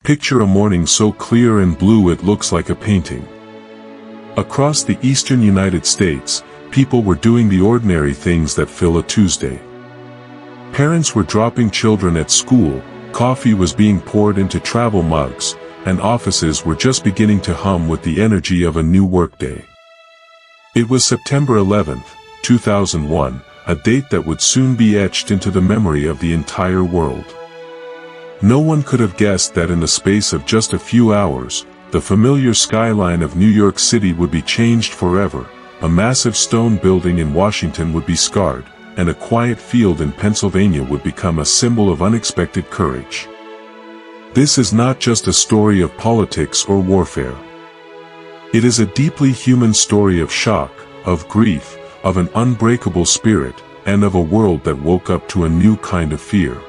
Picture a morning so clear and blue it looks like a painting. Across the eastern United States, people were doing the ordinary things that fill a Tuesday. Parents were dropping children at school, coffee was being poured into travel mugs, and offices were just beginning to hum with the energy of a new workday. It was September 11, 2001, a date that would soon be etched into the memory of the entire world. No one could have guessed that in the space of just a few hours, the familiar skyline of New York City would be changed forever, a massive stone building in Washington would be scarred, and a quiet field in Pennsylvania would become a symbol of unexpected courage. This is not just a story of politics or warfare. It is a deeply human story of shock, of grief, of an unbreakable spirit, and of a world that woke up to a new kind of fear.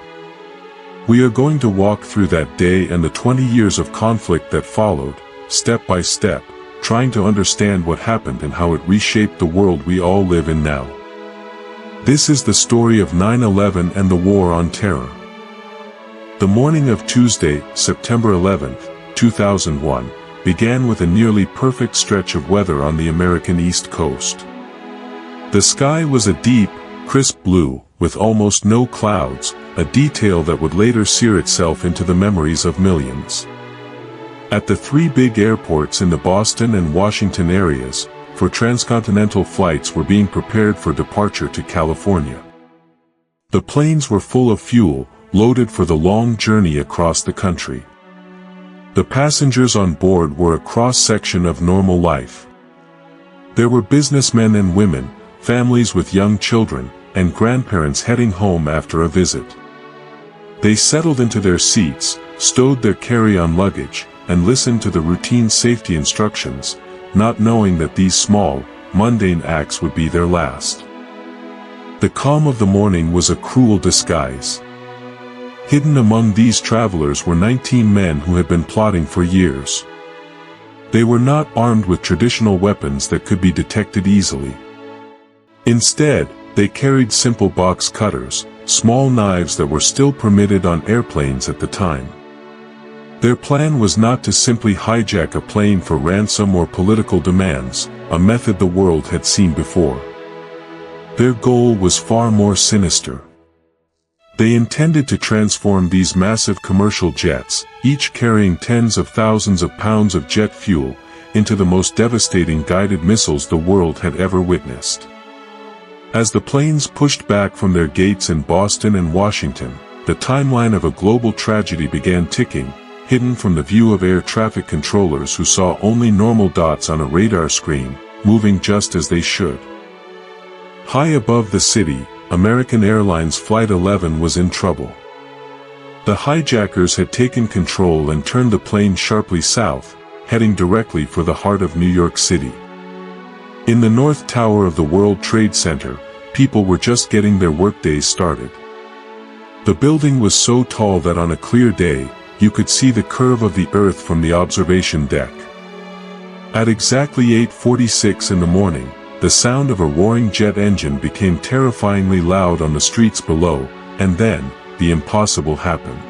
We are going to walk through that day and the 20 years of conflict that followed, step by step, trying to understand what happened and how it reshaped the world we all live in now. This is the story of 9/11 and the War on Terror. The morning of Tuesday, September 11, 2001, began with a nearly perfect stretch of weather on the American East Coast. The sky was a deep, crisp blue, with almost no clouds, a detail that would later sear itself into the memories of millions. At the three big airports in the Boston and Washington areas, for transcontinental flights were being prepared for departure to California. The planes were full of fuel, loaded for the long journey across the country. The passengers on board were a cross-section of normal life. There were businessmen and women, families with young children, and grandparents heading home after a visit. They settled into their seats, stowed their carry-on luggage, and listened to the routine safety instructions, not knowing that these small, mundane acts would be their last. The calm of the morning was a cruel disguise. Hidden among these travelers were 19 men who had been plotting for years. They were not armed with traditional weapons that could be detected easily. Instead, they carried simple box cutters, small knives that were still permitted on airplanes at the time. Their plan was not to simply hijack a plane for ransom or political demands, a method the world had seen before. Their goal was far more sinister. They intended to transform these massive commercial jets, each carrying tens of thousands of pounds of jet fuel, into the most devastating guided missiles the world had ever witnessed. As the planes pushed back from their gates in Boston and Washington, the timeline of a global tragedy began ticking, hidden from the view of air traffic controllers who saw only normal dots on a radar screen, moving just as they should. High above the city, American Airlines Flight 11 was in trouble. The hijackers had taken control and turned the plane sharply south, heading directly for the heart of New York City. In the North Tower of the World Trade Center, people were just getting their workdays started. The building was so tall that on a clear day, you could see the curve of the earth from the observation deck. At exactly 8:46 in the morning, the sound of a roaring jet engine became terrifyingly loud on the streets below, and then, the impossible happened.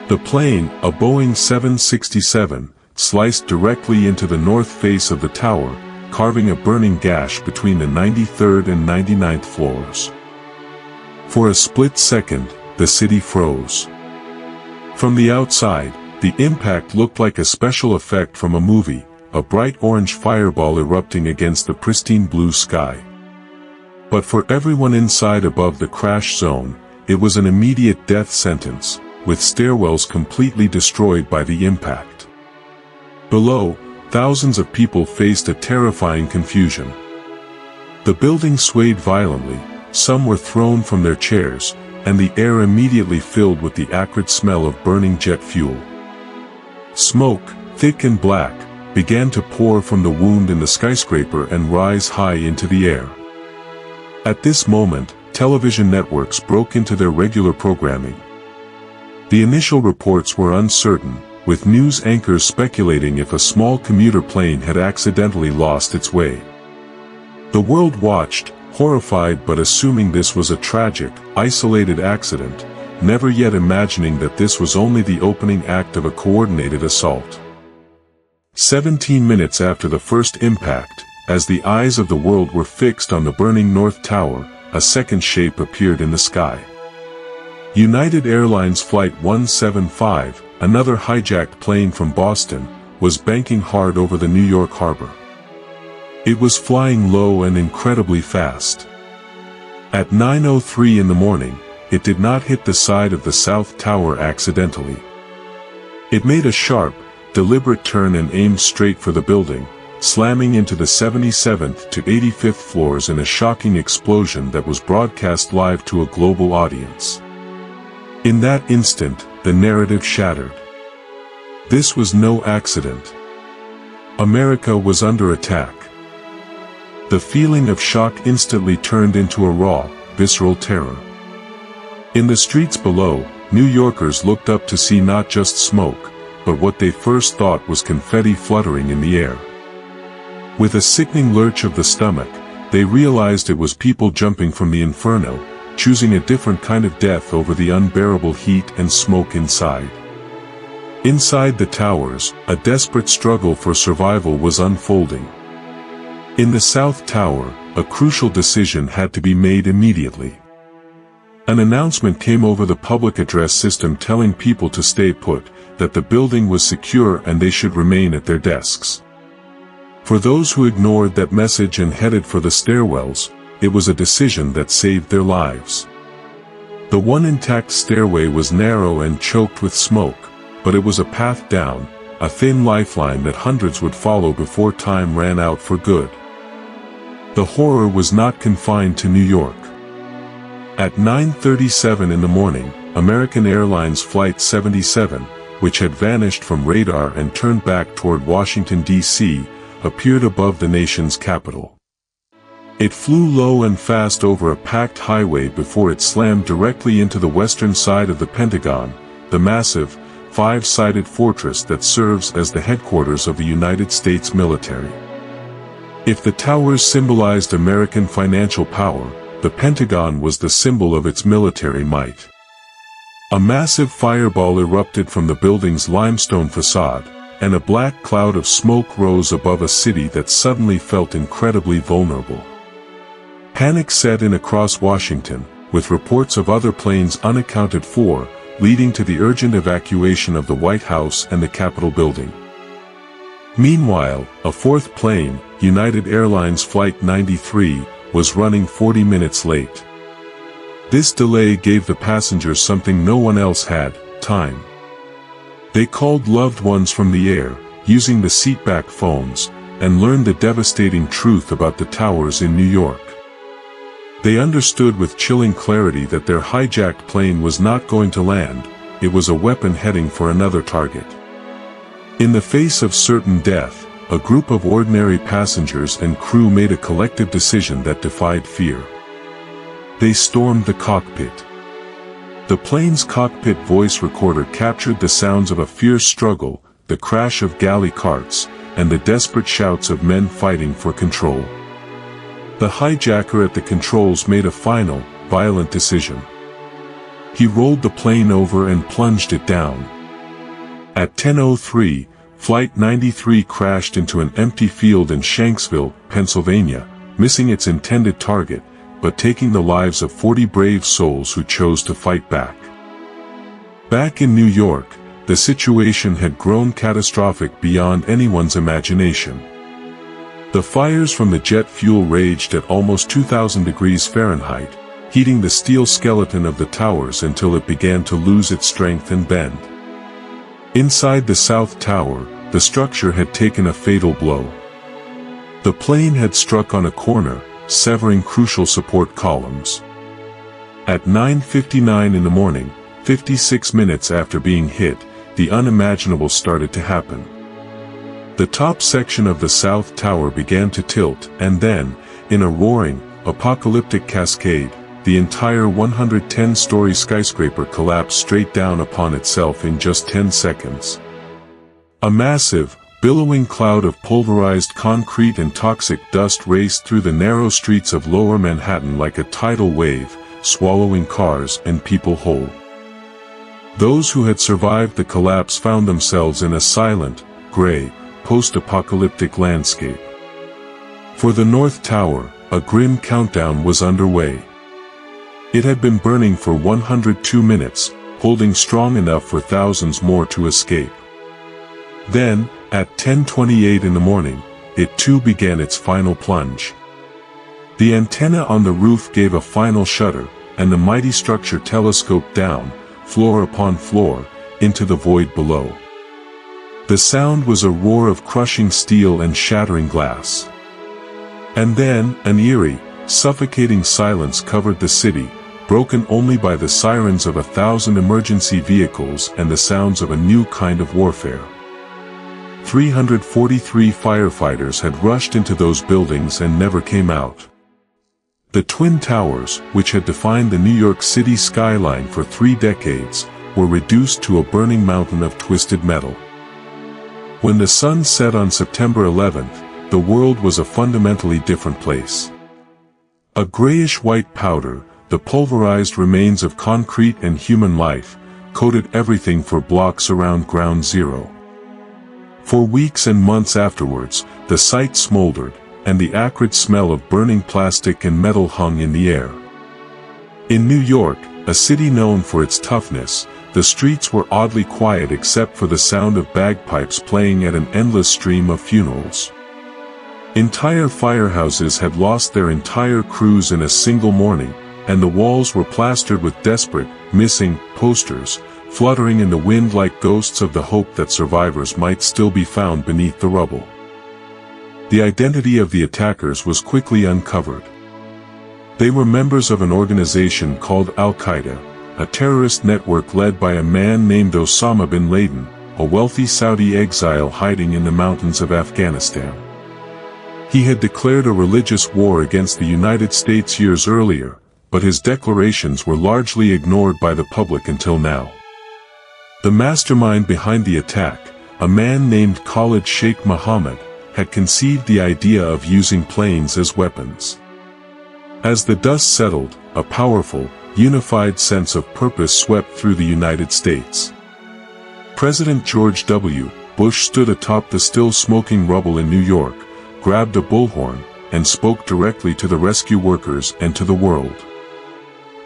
The plane, a Boeing 767, sliced directly into the north face of the tower, carving a burning gash between the 93rd and 99th floors. For a split second, the city froze. From the outside, the impact looked like a special effect from a movie, a bright orange fireball erupting against the pristine blue sky. But for everyone inside above the crash zone, it was an immediate death sentence, with stairwells completely destroyed by the impact. Below, thousands of people faced a terrifying confusion. The building swayed violently, some were thrown from their chairs, and the air immediately filled with the acrid smell of burning jet fuel. Smoke, thick and black, began to pour from the wound in the skyscraper and rise high into the air. At this moment, television networks broke into their regular programming. The initial reports were uncertain, with news anchors speculating if a small commuter plane had accidentally lost its way. The world watched, horrified but assuming this was a tragic, isolated accident, never yet imagining that this was only the opening act of a coordinated assault. 17 minutes after the first impact, as the eyes of the world were fixed on the burning North Tower, a second shape appeared in the sky. United Airlines Flight 175, another hijacked plane from Boston, was banking hard over the New York harbor. It was flying low and incredibly fast. At 9:03 in the morning, it did not hit the side of the South Tower accidentally. It made a sharp, deliberate turn and aimed straight for the building, slamming into the 77th to 85th floors in a shocking explosion that was broadcast live to a global audience. In that instant, the narrative shattered. This was no accident. America was under attack. The feeling of shock instantly turned into a raw, visceral terror. In the streets below, New Yorkers looked up to see not just smoke, but what they first thought was confetti fluttering in the air. With a sickening lurch of the stomach, they realized it was people jumping from the inferno, choosing a different kind of death over the unbearable heat and smoke inside. Inside the towers, a desperate struggle for survival was unfolding. In the South Tower, a crucial decision had to be made immediately. An announcement came over the public address system telling people to stay put, that the building was secure and they should remain at their desks. For those who ignored that message and headed for the stairwells, it was a decision that saved their lives. The one intact stairway was narrow and choked with smoke, but it was a path down, a thin lifeline that hundreds would follow before time ran out for good. The horror was not confined to New York. At 9:37 in the morning, American Airlines Flight 77, which had vanished from radar and turned back toward Washington, D.C., appeared above the nation's capital. It flew low and fast over a packed highway before it slammed directly into the western side of the Pentagon, the massive, five-sided fortress that serves as the headquarters of the United States military. If the towers symbolized American financial power, the Pentagon was the symbol of its military might. A massive fireball erupted from the building's limestone facade, and a black cloud of smoke rose above a city that suddenly felt incredibly vulnerable. Panic set in across Washington, with reports of other planes unaccounted for, leading to the urgent evacuation of the White House and the Capitol building. Meanwhile, a fourth plane, United Airlines Flight 93, was running 40 minutes late. This delay gave the passengers something no one else had: time. They called loved ones from the air, using the seatback phones, and learned the devastating truth about the towers in New York. They understood with chilling clarity that their hijacked plane was not going to land, it was a weapon heading for another target. In the face of certain death, a group of ordinary passengers and crew made a collective decision that defied fear. They stormed the cockpit. The plane's cockpit voice recorder captured the sounds of a fierce struggle, the crash of galley carts, and the desperate shouts of men fighting for control. The hijacker at the controls made a final, violent decision. He rolled the plane over and plunged it down. At 10:03, Flight 93 crashed into an empty field in Shanksville, Pennsylvania, missing its intended target, but taking the lives of 40 brave souls who chose to fight back. Back in New York, the situation had grown catastrophic beyond anyone's imagination. The fires from the jet fuel raged at almost 2,000 degrees Fahrenheit, heating the steel skeleton of the towers until it began to lose its strength and bend. Inside the South Tower, the structure had taken a fatal blow. The plane had struck on a corner, severing crucial support columns. At 9:59 in the morning, 56 minutes after being hit, the unimaginable started to happen. The top section of the South Tower began to tilt, and then, in a roaring, apocalyptic cascade, the entire 110-story skyscraper collapsed straight down upon itself in just 10 seconds. A massive, billowing cloud of pulverized concrete and toxic dust raced through the narrow streets of Lower Manhattan like a tidal wave, swallowing cars and people whole. Those who had survived the collapse found themselves in a silent, gray, post-apocalyptic landscape. For the North Tower, a grim countdown was underway. It had been burning for 102 minutes, holding strong enough for thousands more to escape. Then, at 10:28 in the morning, it too began its final plunge. The antenna on the roof gave a final shudder, and the mighty structure telescoped down, floor upon floor, into the void below. The sound was a roar of crushing steel and shattering glass. And then, an eerie, suffocating silence covered the city, broken only by the sirens of 1,000 emergency vehicles and the sounds of a new kind of warfare. 343 firefighters had rushed into those buildings and never came out. The Twin Towers, which had defined the New York City skyline for 3 decades, were reduced to a burning mountain of twisted metal. When the sun set on September 11th, the world was a fundamentally different place. A grayish-white powder, the pulverized remains of concrete and human life, coated everything for blocks around Ground Zero. For weeks and months afterwards, the site smoldered, and the acrid smell of burning plastic and metal hung in the air. In New York, a city known for its toughness, the streets were oddly quiet except for the sound of bagpipes playing at an endless stream of funerals. Entire firehouses had lost their entire crews in a single morning, and the walls were plastered with desperate, missing posters, fluttering in the wind like ghosts of the hope that survivors might still be found beneath the rubble. The identity of the attackers was quickly uncovered. They were members of an organization called Al-Qaeda, a terrorist network led by a man named Osama bin Laden, a wealthy Saudi exile hiding in the mountains of Afghanistan. He had declared a religious war against the United States years earlier, but his declarations were largely ignored by the public until now. The mastermind behind the attack, a man named Khalid Sheikh Mohammed, had conceived the idea of using planes as weapons. As the dust settled, a powerful, unified sense of purpose swept through the United States. President George W. Bush stood atop the still smoking rubble in New York, grabbed a bullhorn, and spoke directly to the rescue workers and to the world.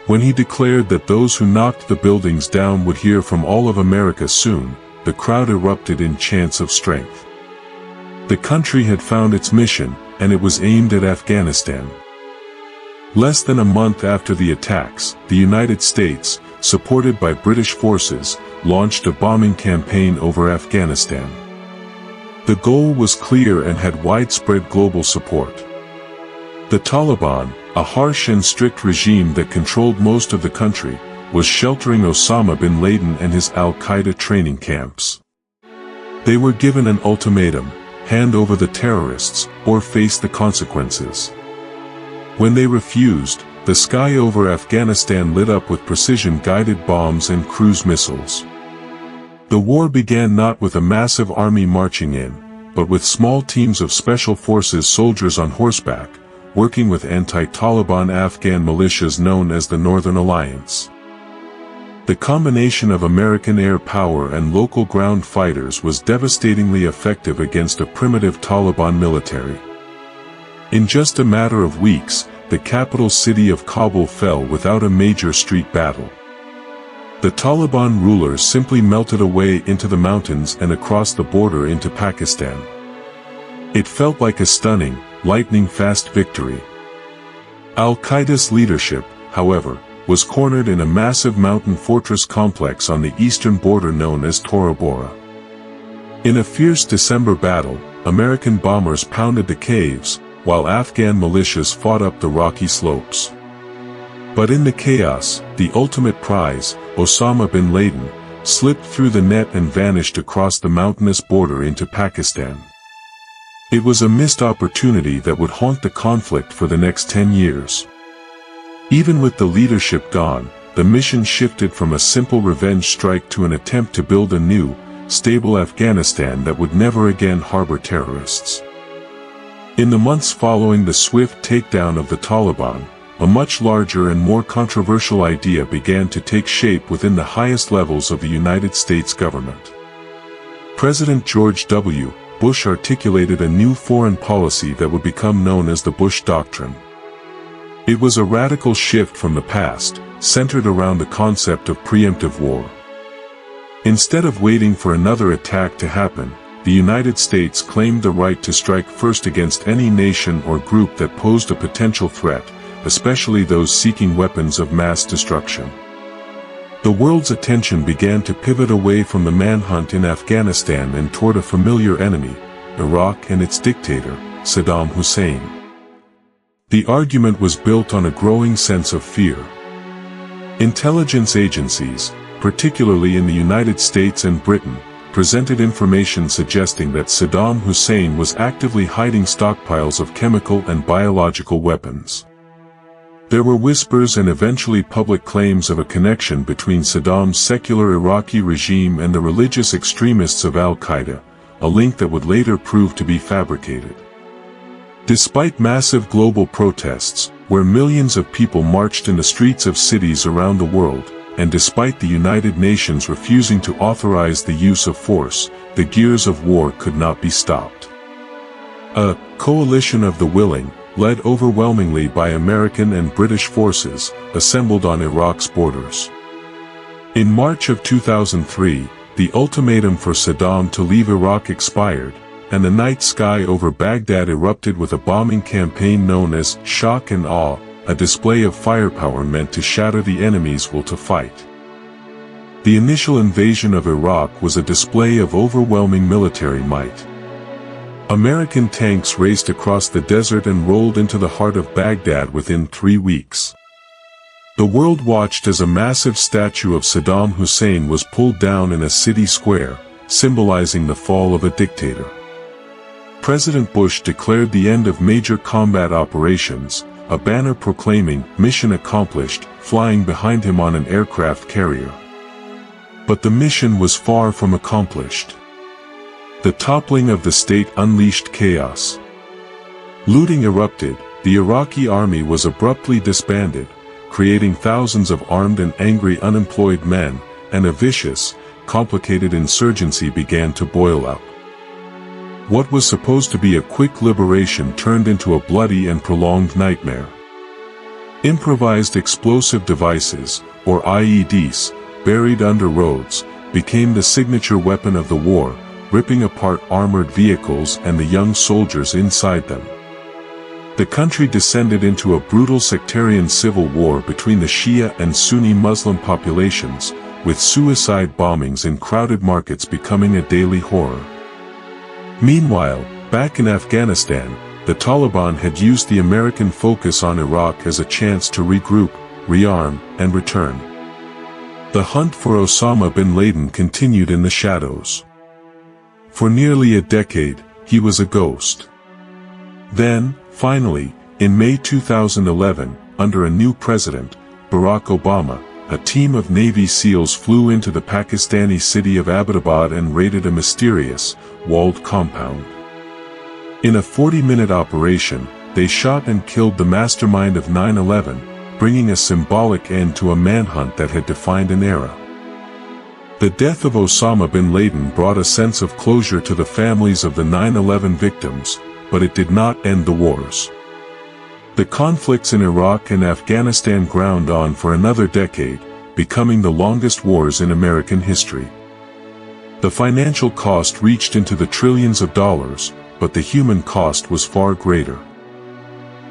When he declared that those who knocked the buildings down would hear from all of America soon, the crowd erupted in chants of strength. The country had found its mission, and it was aimed at Afghanistan. Less than a month after the attacks, the United States, supported by British forces, launched a bombing campaign over Afghanistan. The goal was clear and had widespread global support. The Taliban, a harsh and strict regime that controlled most of the country, was sheltering Osama bin Laden and his Al-Qaeda training camps. They were given an ultimatum: hand over the terrorists, or face the consequences. When they refused, the sky over Afghanistan lit up with precision-guided bombs and cruise missiles. The war began not with a massive army marching in, but with small teams of special forces soldiers on horseback, working with anti-Taliban Afghan militias known as the Northern Alliance. The combination of American air power and local ground fighters was devastatingly effective against a primitive Taliban military. In just a matter of weeks, the capital city of Kabul fell without a major street battle. The Taliban rulers simply melted away into the mountains and across the border into Pakistan. It felt like a stunning, lightning-fast victory. Al-Qaeda's leadership, however, was cornered in a massive mountain fortress complex on the eastern border known as Tora Bora. In a fierce December battle, American bombers pounded the caves, while Afghan militias fought up the rocky slopes. But in the chaos, the ultimate prize, Osama bin Laden, slipped through the net and vanished across the mountainous border into Pakistan. It was a missed opportunity that would haunt the conflict for the next 10 years. Even with the leadership gone, the mission shifted from a simple revenge strike to an attempt to build a new, stable Afghanistan that would never again harbor terrorists. In the months following the swift takedown of the Taliban, a much larger and more controversial idea began to take shape within the highest levels of the United States government. President George W. Bush articulated a new foreign policy that would become known as the Bush Doctrine. It was a radical shift from the past, centered around the concept of preemptive war. Instead of waiting for another attack to happen, the United States claimed the right to strike first against any nation or group that posed a potential threat, especially those seeking weapons of mass destruction. The world's attention began to pivot away from the manhunt in Afghanistan and toward a familiar enemy, Iraq and its dictator, Saddam Hussein. The argument was built on a growing sense of fear. Intelligence agencies, particularly in the United States and Britain, presented information suggesting that Saddam Hussein was actively hiding stockpiles of chemical and biological weapons. There were whispers and eventually public claims of a connection between Saddam's secular Iraqi regime and the religious extremists of al-Qaeda, a link that would later prove to be fabricated. Despite massive global protests, where millions of people marched in the streets of cities around the world, and despite the United Nations refusing to authorize the use of force, the gears of war could not be stopped. A coalition of the willing, led overwhelmingly by American and British forces, assembled on Iraq's borders. In March of 2003, the ultimatum for Saddam to leave Iraq expired, and the night sky over Baghdad erupted with a bombing campaign known as Shock and Awe, a display of firepower meant to shatter the enemy's will to fight. The initial invasion of Iraq was a display of overwhelming military might. American tanks raced across the desert and rolled into the heart of Baghdad within 3 weeks. The world watched as a massive statue of Saddam Hussein was pulled down in a city square, symbolizing the fall of a dictator. President Bush declared the end of major combat operations, a banner proclaiming "Mission Accomplished" flying behind him on an aircraft carrier. But the mission was far from accomplished. The toppling of the state unleashed chaos. Looting erupted, the Iraqi army was abruptly disbanded, creating thousands of armed and angry unemployed men, and a vicious, complicated insurgency began to boil up. What was supposed to be a quick liberation turned into a bloody and prolonged nightmare. Improvised explosive devices, or IEDs, buried under roads, became the signature weapon of the war, ripping apart armored vehicles and the young soldiers inside them. The country descended into a brutal sectarian civil war between the Shia and Sunni Muslim populations, with suicide bombings in crowded markets becoming a daily horror. Meanwhile, back in Afghanistan, the Taliban had used the American focus on Iraq as a chance to regroup, rearm, and return. The hunt for Osama bin Laden continued in the shadows. For nearly a decade, he was a ghost. Then, finally, in May 2011, under a new president, Barack Obama, a team of Navy SEALs flew into the Pakistani city of Abbottabad and raided a mysterious, walled compound. In a 40-minute operation, they shot and killed the mastermind of 9/11, bringing a symbolic end to a manhunt that had defined an era. The death of Osama bin Laden brought a sense of closure to the families of the 9/11 victims, but it did not end the wars. The conflicts in Iraq and Afghanistan ground on for another decade, becoming the longest wars in American history. The financial cost reached into the trillions of dollars, but the human cost was far greater.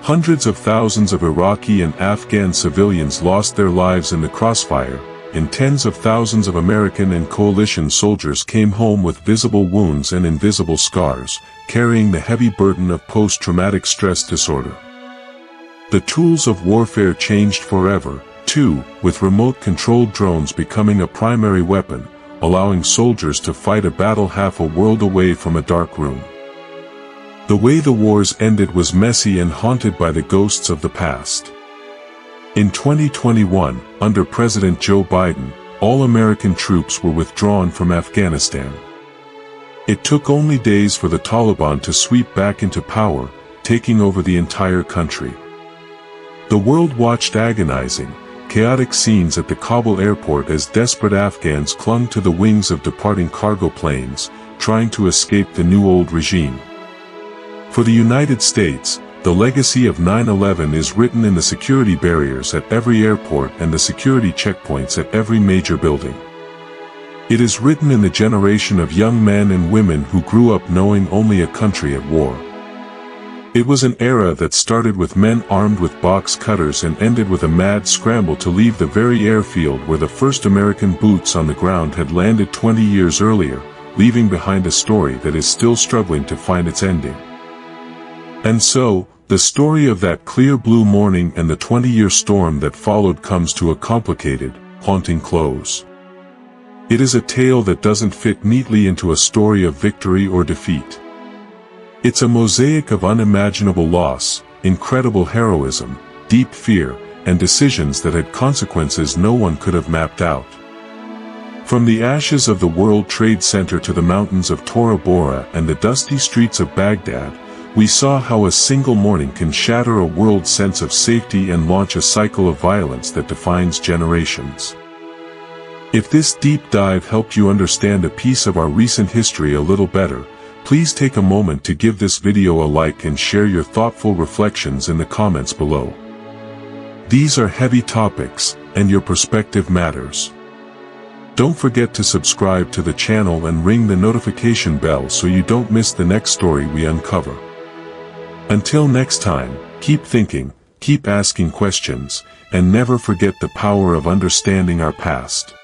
Hundreds of thousands of Iraqi and Afghan civilians lost their lives in the crossfire, and tens of thousands of American and coalition soldiers came home with visible wounds and invisible scars, carrying the heavy burden of post-traumatic stress disorder. The tools of warfare changed forever, too, with remote-controlled drones becoming a primary weapon, allowing soldiers to fight a battle half a world away from a dark room. The way the wars ended was messy and haunted by the ghosts of the past. In 2021, under President Joe Biden, all American troops were withdrawn from Afghanistan. It took only days for the Taliban to sweep back into power, taking over the entire country. The world watched agonizing, chaotic scenes at the Kabul airport as desperate Afghans clung to the wings of departing cargo planes, trying to escape the new old regime. For the United States, the legacy of 9/11 is written in the security barriers at every airport and the security checkpoints at every major building. It is written in the generation of young men and women who grew up knowing only a country at war. It was an era that started with men armed with box cutters and ended with a mad scramble to leave the very airfield where the first American boots on the ground had landed 20 years earlier, leaving behind a story that is still struggling to find its ending. And so, the story of that clear blue morning and the 20-year storm that followed comes to a complicated, haunting close. It is a tale that doesn't fit neatly into a story of victory or defeat. It's a mosaic of unimaginable loss, incredible heroism, deep fear, and decisions that had consequences no one could have mapped out. From the ashes of the World Trade Center to the mountains of Tora Bora and the dusty streets of Baghdad, we saw how a single morning can shatter a world's sense of safety and launch a cycle of violence that defines generations. If this deep dive helped you understand a piece of our recent history a little better, please take a moment to give this video a like and share your thoughtful reflections in the comments below. These are heavy topics, and your perspective matters. Don't forget to subscribe to the channel and ring the notification bell so you don't miss the next story we uncover. Until next time, keep thinking, keep asking questions, and never forget the power of understanding our past.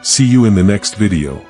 See you in the next video.